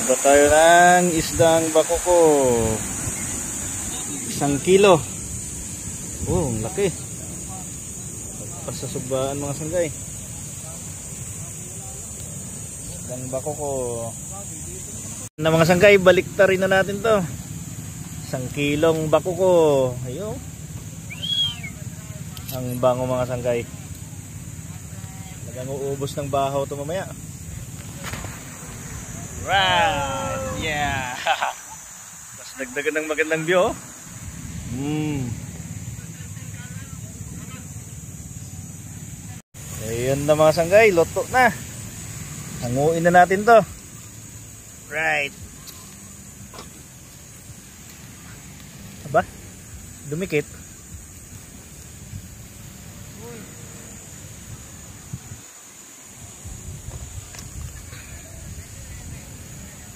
Ito tayo ng isdang bakoko. 1 kilo. Oh, ang laki. Pasasugbaan mga sanggay. Isdang bakoko. Na mga sanggay, baliktarin na natin to. 1 kilong bakoko. Ayun. Ang bango mga sanggay. Talagang uubos ng bahaw to mamaya. Right! Yeah! Mas dagdagan ng magandang view. Ayun na mga sanggay, loto na. Hanguin na natin to. Right. Aba, dumikit.